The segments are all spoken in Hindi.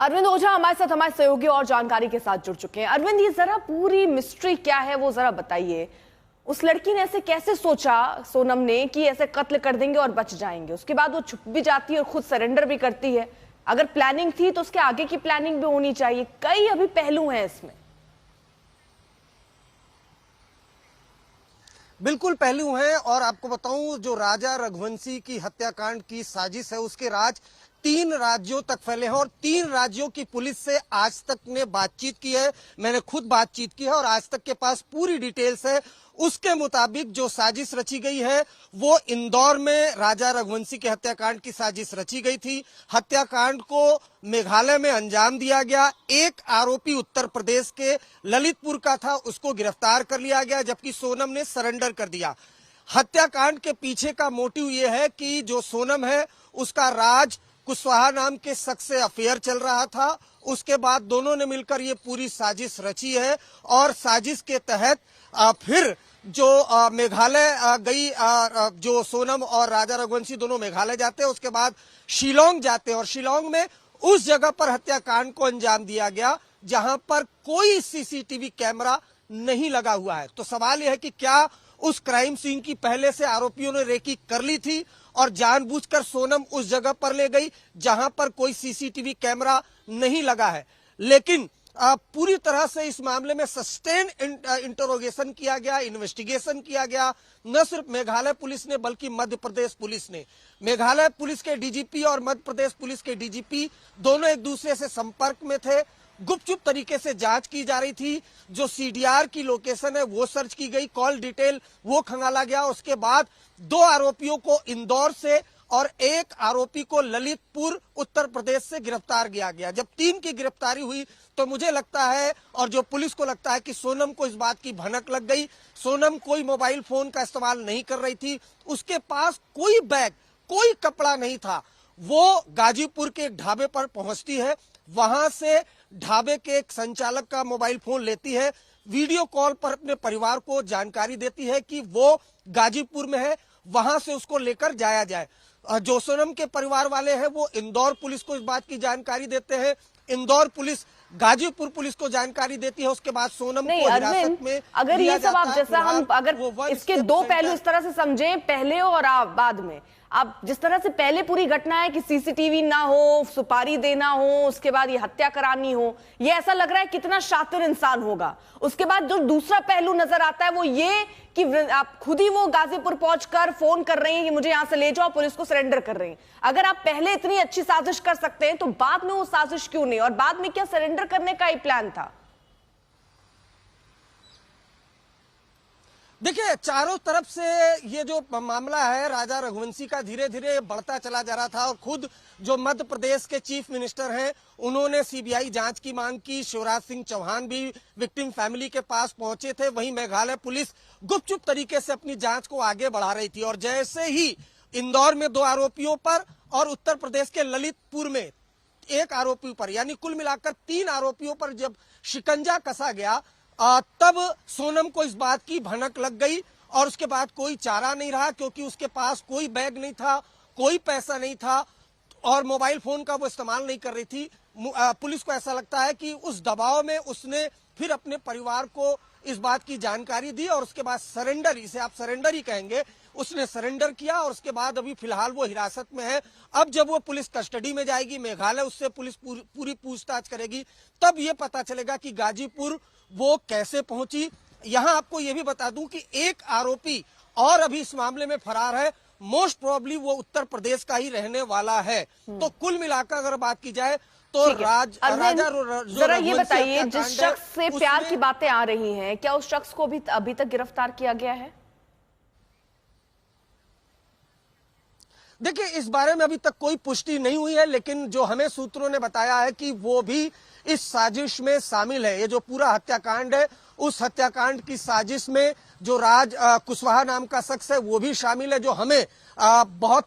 अरविंद ओझा हमारे साथ हमारे सहयोगी और जानकारी के साथ जुड़ चुके हैं। अरविंद, ये जरा पूरी मिस्ट्री क्या है वो जरा बताइए। उस लड़की ने ऐसे कैसे सोचा, सोनम ने, कि ऐसे कत्ल कर देंगे और बच जाएंगे? उसके बाद वो छुप भी जाती है और खुद सरेंडर भी करती है। अगर प्लानिंग थी तो उसके आगे की प्लानिंग भी होनी चाहिए। कई अभी पहलू हैं इसमें। बिल्कुल पहलू हैं। और आपको बताऊं, जो राजा रघुवंशी की हत्याकांड की साजिश है उसके राज 3 राज्यों तक फैले हैं और 3 राज्यों की पुलिस से आज तक ने बातचीत की है। मैंने खुद बातचीत की है और आज तक के पास पूरी डिटेल्स है। उसके मुताबिक जो साजिश रची गई है वो इंदौर में राजा रघुवंशी के हत्याकांड की साजिश रची गई थी। हत्याकांड को मेघालय में अंजाम दिया गया। एक आरोपी उत्तर प्रदेश के ललितपुर का था, उसको गिरफ्तार कर लिया गया, जबकि सोनम ने सरेंडर कर दिया। हत्याकांड के पीछे का मोटिव ये है कि जो सोनम है उसका राज कुशवाहा नाम के शख्स से अफेयर चल रहा था। उसके बाद दोनों ने मिलकर ये पूरी साजिश रची है और साजिश के तहत फिर जो मेघालय गई, जो सोनम और राजा रघुवंशी दोनों मेघालय जाते हैं, उसके बाद शिलोंग जाते हैं और शिलोंग में उस जगह पर हत्याकांड को अंजाम दिया गया जहां पर कोई सीसीटीवी कैमरा नहीं लगा हुआ है। तो सवाल यह है कि क्या उस क्राइम सीन की पहले से आरोपियों ने रेकी कर ली थी और जानबूझकर सोनम उस जगह पर ले गई जहां पर कोई सीसीटीवी कैमरा नहीं लगा है। लेकिन पूरी तरह से इस मामले में सस्टेन इंटरोगेशन किया गया, इन्वेस्टिगेशन किया गया। न सिर्फ मेघालय पुलिस ने बल्कि मध्य प्रदेश पुलिस ने। मेघालय पुलिस के डीजीपी और मध्य प्रदेश पुलिस के डीजीपी दोनों एक दूसरे से संपर्क में थे। गुपचुप तरीके से जांच की जा रही थी। जो सीडीआर की लोकेशन है वो सर्च की गई, कॉल डिटेल वो खंगाला गया। उसके बाद 2 आरोपियों को इंदौर से और 1 आरोपी को ललितपुर उत्तर प्रदेश से गिरफ्तार किया गया। जब 3 की गिरफ्तारी हुई तो मुझे लगता है और जो पुलिस को लगता है कि सोनम को इस बात की भनक लग गई। सोनम कोई मोबाइल फोन का इस्तेमाल नहीं कर रही थी, उसके पास कोई बैग, कोई कपड़ा नहीं था। वो गाजीपुर के एक ढाबे पर पहुंचती है, वहां से ढाबे के एक संचालक का मोबाइल फोन लेती है, वीडियो कॉल पर अपने परिवार को जानकारी देती है कि वो गाजीपुर में है, वहां से उसको लेकर जाया जाए। जो सोनम के परिवार वाले हैं वो इंदौर पुलिस को इस बात की जानकारी देते हैं। इंदौर पुलिस गाजीपुर पुलिस को जानकारी देती है। उसके बाद सोनम को हिरासत में अगर ये सब आप जैसा हम अगर इसके 2 पहलू इस तरह से समझें, पहले और बाद में, आप जिस तरह से पहले पूरी घटना है कि सीसीटीवी ना हो, सुपारी देना हो, उसके बाद ये हत्या करानी हो, ये ऐसा लग रहा है कितना शातिर इंसान होगा। उसके बाद जो दूसरा पहलू नजर आता है वो ये कि आप खुद ही वो गाजीपुर पहुंचकर फोन कर रही हैं कि मुझे यहां से ले जाओ, पुलिस को सरेंडर कर रही हैं। अगर आप पहले इतनी अच्छी साजिश कर सकते हैं तो बाद में वो साजिश क्यों नहीं? और बाद में क्या सरेंडर करने का ही प्लान था? देखिए, चारों तरफ से ये जो मामला है राजा रघुवंशी का धीरे धीरे बढ़ता चला जा रहा था और खुद जो मध्य प्रदेश के चीफ मिनिस्टर हैं उन्होंने सीबीआई जांच की मांग की। शिवराज सिंह चौहान भी विक्टिम फैमिली के पास पहुंचे थे। वहीं मेघालय पुलिस गुपचुप तरीके से अपनी जांच को आगे बढ़ा रही थी और जैसे ही इंदौर में 2 आरोपियों पर और उत्तर प्रदेश के ललितपुर में 1 आरोपी पर, यानी कुल मिलाकर 3 आरोपियों पर जब शिकंजा कसा गया तब सोनम को इस बात की भनक लग गई और उसके बाद कोई चारा नहीं रहा, क्योंकि उसके पास कोई बैग नहीं था, कोई पैसा नहीं था और मोबाइल फोन का वो इस्तेमाल नहीं कर रही थी। पुलिस को ऐसा लगता है कि उस दबाव में उसने फिर अपने परिवार को इस बात की जानकारी दी और उसके बाद सरेंडर, इसे आप सरेंडर ही कहेंगे, उसने सरेंडर किया और उसके बाद अभी फिलहाल वो हिरासत में है। अब जब वो पुलिस कस्टडी में जाएगी, मेघालय उससे पुलिस पूरी पूछताछ करेगी, तब ये पता चलेगा कि गाजीपुर वो कैसे पहुंची। यहां आपको ये भी बता दूं कि 1 आरोपी और अभी इस मामले में फरार है। मोस्ट प्रोबेबली वो उत्तर प्रदेश का ही रहने वाला है। तो कुल मिलाकर अगर बात की जाए तो राजा जरा ये बताइए, जिस शख्स से प्यार की बातें आ रही हैं, क्या उस शख्स को भी अभी तक गिरफ्तार किया गया है? देखिए, इस बारे में अभी तक कोई पुष्टि नहीं हुई है, लेकिन जो हमें सूत्रों ने बताया है कि वो भी इस साजिश में शामिल है। ये जो पूरा हत्याकांड है, उस हत्याकांड की साजिश में जो कुशवाहा नाम का शख्स है वो भी शामिल है। जो हमें बहुत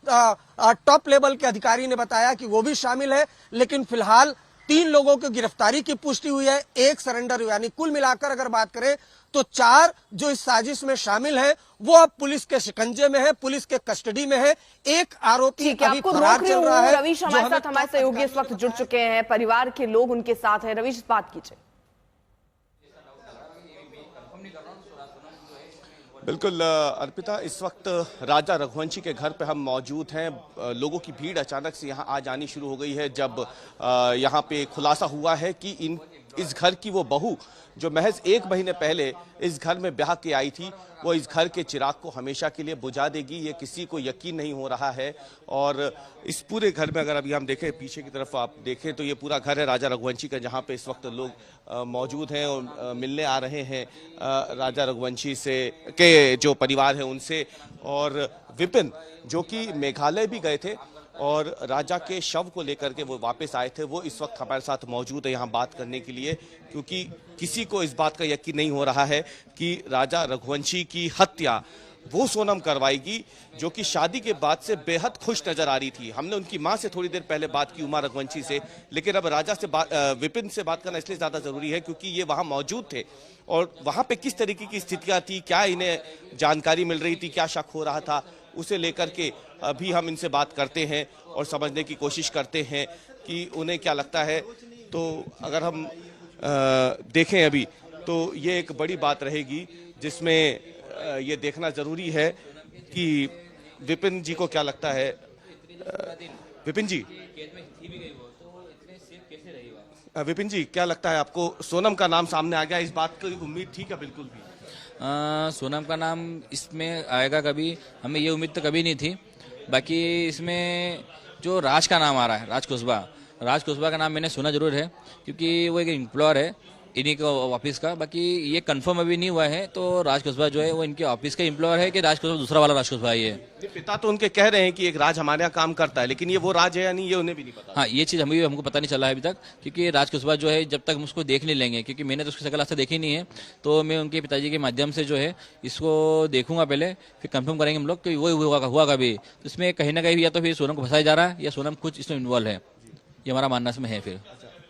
टॉप लेवल के अधिकारी ने बताया कि वो भी शामिल है। लेकिन फिलहाल 3 लोगों की गिरफ्तारी की पुष्टि हुई है, 1 सरेंडर हुआ, यानी कुल मिलाकर अगर बात करें तो 4 जो इस साजिश में शामिल हैं वो अब पुलिस के शिकंजे में है, पुलिस के कस्टडी में है। एक आरोपी अभी फरार चल रहा है। रवीश हमारे साथ, हमारे सहयोगी इस वक्त जुड़ चुके हैं, परिवार के लोग उनके साथ हैं। रवीश, बात कीजिए। बिल्कुल अर्पिता, इस वक्त राजा रघुवंशी के घर पे हम मौजूद हैं। लोगों की भीड़ अचानक से यहाँ आ जानी शुरू हो गई है जब यहाँ पे खुलासा हुआ है कि इस घर की वो बहू जो महज 1 महीने पहले इस घर में ब्याह के आई थी, वो इस घर के चिराग को हमेशा के लिए बुझा देगी। ये किसी को यकीन नहीं हो रहा है। और इस पूरे घर में अगर अभी हम देखें, पीछे की तरफ आप देखें तो ये पूरा घर है राजा रघुवंशी का, जहाँ पे इस वक्त लोग मौजूद हैं और मिलने आ रहे हैं राजा रघुवंशी से के जो परिवार है उनसे। और विपिन जो कि मेघालय भी गए थे और राजा के शव को लेकर के वो वापस आए थे, वो इस वक्त हमारे साथ मौजूद है यहाँ बात करने के लिए, क्योंकि किसी को इस बात का यकीन नहीं हो रहा है कि राजा रघुवंशी की हत्या वो सोनम करवाएगी जो कि शादी के बाद से बेहद खुश नजर आ रही थी। हमने उनकी मां से थोड़ी देर पहले बात की, उमा रघुवंशी से, लेकिन अब राजा से विपिन से बात करना इसलिए ज्यादा जरूरी है क्योंकि ये वहां मौजूद थे और वहां पे किस तरीके की स्थितियां थी, क्या इन्हें जानकारी मिल रही थी, क्या शक हो रहा था, उसे लेकर के अभी हम इनसे बात करते हैं और समझने की कोशिश करते हैं कि उन्हें क्या लगता है। तो अगर हम देखें अभी तो ये एक बड़ी बात रहेगी जिसमें ये देखना जरूरी है कि विपिन जी को क्या लगता है। विपिन जी, विपिन जी क्या लगता है आपको, सोनम का नाम सामने आ गया, इस बात की उम्मीद थी क्या बिल्कुल भी? सोनम का नाम इसमें आएगा कभी, हमें ये उम्मीद तो कभी नहीं थी। बाकी इसमें जो राज का नाम आ रहा है, राज कुशवाहा का नाम मैंने सुना जरूर है क्योंकि वो एक एम्प्लॉयर है इन्हीं के ऑफिस का। बाकी ये कंफर्म अभी नहीं हुआ है। तो राज कुशवाहा जो है वो इनके ऑफिस का एम्प्लॉयर है कि राज कुशवाहा दूसरा वाला राज कुशवाहा ही है? पिता तो उनके कह रहे हैं कि एक राज हमारे यहाँ काम करता है, लेकिन ये वो राज है या नहीं ये उन्हें भी नहीं पता। हाँ, ये चीज़ हमको पता नहीं चला है अभी तक, क्योंकि राज कुशवाहा जो है जब तक हम उसको देख नहीं लेंगे, क्योंकि मैंने तो उसकी शक्ल आज तक देखी नहीं है, तो मैं उनके पिताजी के माध्यम से जो है इसको देखूंगा पहले, फिर कंफर्म करेंगे हम लोग कि वो हुआ कभी। तो इसमें कहीं ना कहीं या तो फिर सोनम को फंसाया जा रहा है या सोनम कुछ इसमें इन्वॉल्व है, ये हमारा मानना इसमें है। फिर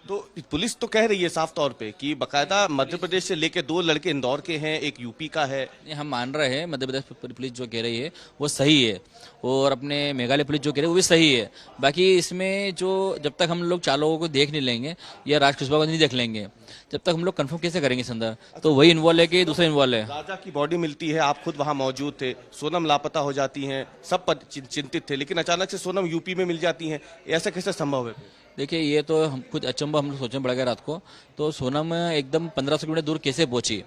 तो पुलिस तो कह रही है साफ तौर पे कि बकायदा मध्य प्रदेश से लेके 2 लड़के इंदौर के हैं, एक यूपी का है। हम मान रहे हैं मध्य प्रदेश पुलिस जो कह रही है वो सही है और अपने मेघालय पुलिस जो कह रही है वो भी सही है। बाकी इसमें जो जब तक हम लोग 4 लोगों को देख नहीं लेंगे या राज कुशवाहा को नहीं देख लेंगे, जब तक हम लोग कंफर्म कैसे करेंगे इस अंदर? तो वही इन्वॉल्व है कि दूसरा इन्वॉल्व है? राजा की बॉडी मिलती है, आप खुद वहां मौजूद थे, सोनम लापता हो जाती हैं, सब चिंतित थे, लेकिन अचानक से सोनम यूपी में मिल जाती हैं, ऐसा कैसे संभव है? देखिए, ये तो हम खुद अचंभा हम लोग सोचने पड़ गया रात को। तो सोनम एकदम 1500 किलोमीटर दूर कैसे पहुंची?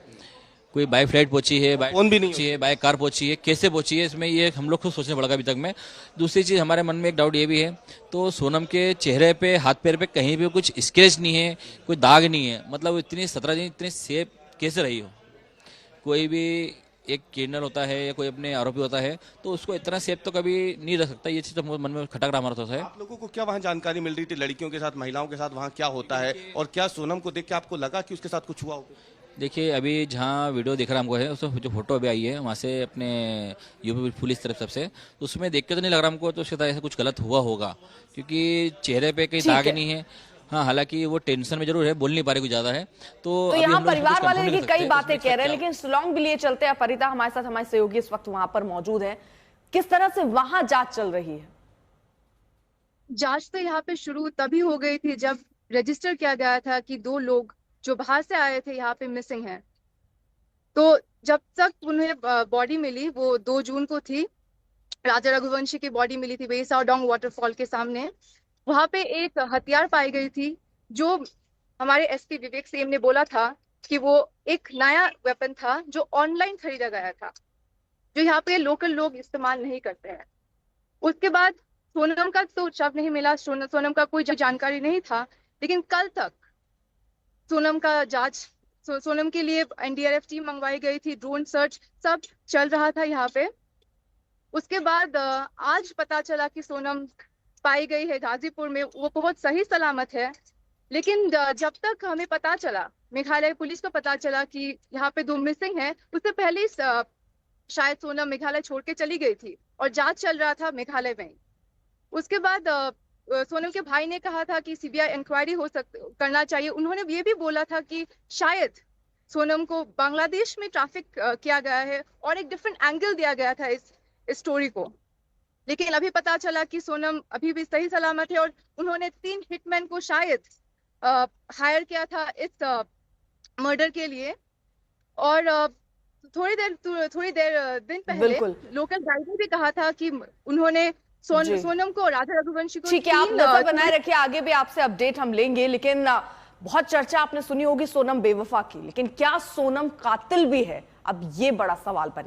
कोई बाय फ्लाइट पहुंची है, बाय फोन भी नहीं पहुंची है, बाय कार पहुंची है, कैसे पहुंची है, इसमें ये हम लोग खुद सोचने पड़ेगा अभी तक में। दूसरी चीज़ हमारे मन में एक डाउट ये भी है, तो सोनम के चेहरे पे, हाथ पैर पे कहीं भी कुछ स्क्रैच नहीं है, कोई दाग नहीं है, मतलब इतनी 17 दिन इतनी सेफ कैसे रही हो? कोई भी एक क्रिमिनल होता है या कोई अपने आरोपी होता है तो उसको इतना सेफ तो कभी नहीं रख सकता। ये चीज़ तो मन में खटक रहा हमारा है। आप लोगों को क्या वहां जानकारी मिल रही थी लड़कियों के साथ, महिलाओं के साथ वहां क्या होता है, और क्या सोनम को देख के आपको लगा कि उसके साथ कुछ हुआ हो? देखिए, अभी जहाँ वीडियो दिख रहा हमको है, उसमें जो फोटो अभी आई है वहाँ से अपने यूपी पुलिस तरफ सबसे, तो उसमें देख के तो नहीं लग रहा हमको तो उसके साथ ऐसा कुछ गलत हुआ होगा, क्योंकि चेहरे पे कहीं दाग नहीं है। हाँ, हालांकि वो टेंशन में जरूर है, बोल नहीं पा रहे कुछ ज्यादा है। तो यहाँ परिवार वाले देखिए कई बातें कह रहे हैं, लेकिन शिलोंग भी लिए चलते हैं। परिता हमारे साथ, हमारे सहयोगी इस वक्त वहां पर मौजूद है। किस तरह से वहां जांच चल रही है? जांच तो यहाँ पे शुरू तभी हो गई थी जब रजिस्टर किया गया था कि 2 लोग जो बाहर से आए थे यहाँ पे मिसिंग हैं। तो जब तक उन्हें बॉडी मिली, वो 2 जून को थी, राजा रघुवंशी की बॉडी मिली थी वेसाओडोंग वाटरफॉल के सामने। वहां पे एक हथियार पाई गई थी जो हमारे एसपी विवेक सेम ने बोला था कि वो एक नया वेपन था जो ऑनलाइन खरीदा गया था, जो यहाँ पे लोकल लोग इस्तेमाल नहीं करते हैं। उसके बाद सोनम का तो शव नहीं मिला, सोनम का कोई जानकारी नहीं था, लेकिन कल तक सोनम का जांच, सोनम के लिए एनडीआरएफ टीम मंगवाई गई थी, ड्रोन सर्च सब चल रहा था यहाँ पे। उसके बाद आज पता चला कि सोनम पाई गई है गाजीपुर में, वो बहुत सही सलामत है। लेकिन जब तक हमें पता चला, मेघालय पुलिस को पता चला कि यहाँ पे 2 मिसिंग है, उससे पहले शायद सोनम मेघालय छोड़ के चली गई थी और जांच चल रहा था मेघालय में। उसके बाद सोनम के भाई ने कहा था कि सीबीआई इंक्वायरी करना चाहिए। उन्होंने ये भी बोला था कि शायद सोनम को बांग्लादेश में ट्रैफिक किया गया है और एक डिफरेंट एंगल दिया गया था इस स्टोरी को। लेकिन अभी पता चला कि सोनम अभी भी सही सलामत है और उन्होंने 3 हिटमैन को शायद हायर किया था इस मर्डर के लिए। और थोड़ी देर दिन पहले लोकल गाइड ने भी कहा था कि उन्होंने सोनम को, राजा रघुवंशी को, ठीक है, आप नजर बनाए रखिए, आगे भी आपसे अपडेट हम लेंगे। लेकिन बहुत चर्चा आपने सुनी होगी सोनम बेवफा की, लेकिन क्या सोनम कातिल भी है? अब ये बड़ा सवाल बन गया।